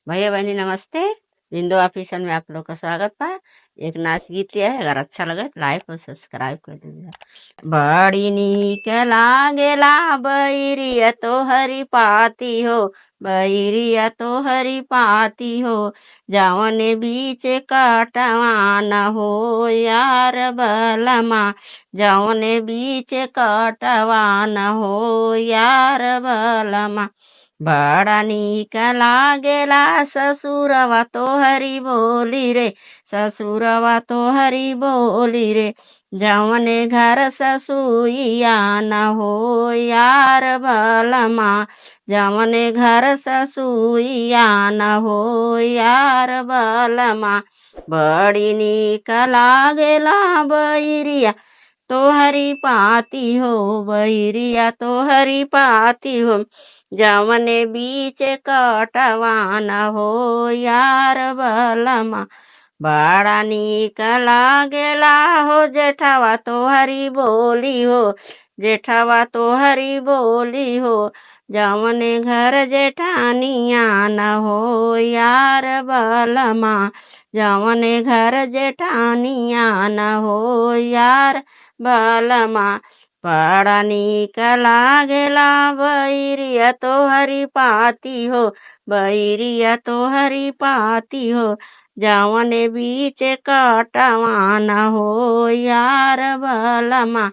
भैया बहनी नमस्ते। जिंदो ऑफिसन में आप लोग का स्वागत बा। एक नाच गीत लिया है, अगर अच्छा लगे तो लाइक और सब्सक्राइब कर दीजिए। बड़ी नीक लागेला बैरिया तो हरी पाती हो, बैरिया तो हरी पाती हो, जावने बीच कटवाना हो यार बलमा, जावने बीच कटवाना हो यार बलमा। बड़ा नीक लागेला ससुरवा तोहरी बोली रे, ससुरवा तोहरी बोली रे, जवने घर ससुइया न हो यार बलमा, जवने घर ससुइया न हो यार बलमा। बड़ी नीक लागेला बैरिया तोहरी पाती हो, बैरिया तोहरी पाती हो, जवने बीच कटवाना हो यार बलमा। बड़ा नीक लागेला हो जेठवा तोहरी बोली हो, जेठवा तोहरी बोली हो, जवने घर जेठानिया न हो यार बलमा, जवने घर जेठानिया न हो यार बलमा। बड़ा नीक लागेला बैरिया तोहरी पाती हो, बैरिया तोहरी पाती हो, जवने बीच कटवाना हो यार बलमा।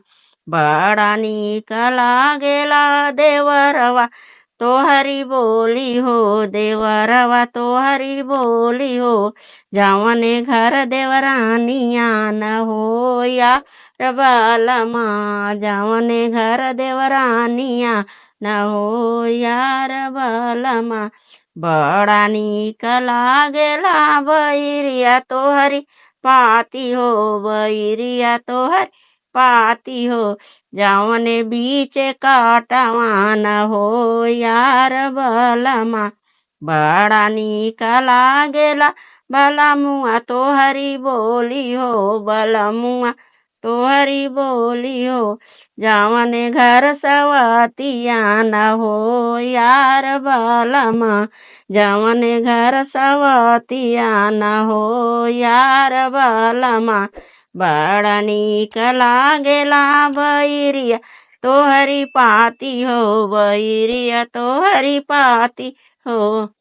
बड़ा नीक लागेला देवरवा तोहरी बोली हो, देवरवा तोहरी बोली हो, जवने घर देवरानिया न हो या बलमा, जवने घर देवरानिया न हो यार बलमा। बड़ा नीक लागेला बैरिया तोहरी पाती हो, बैरिया तोहरी पाती हो, जवने बीच कटवाना हो यार बलमा। बड़ा नीक लागेला बलमुआ तोहरी बोली हो, बलमुआ तोहरी बोली हो, जवने घर सवतिया न हो यार बलमा, जवने घर सवतिया न हो यार बलमा। बड़ा नीक लागेला बैरिया तोहरी पाती हो, बैरिया तोहरी पाती हो।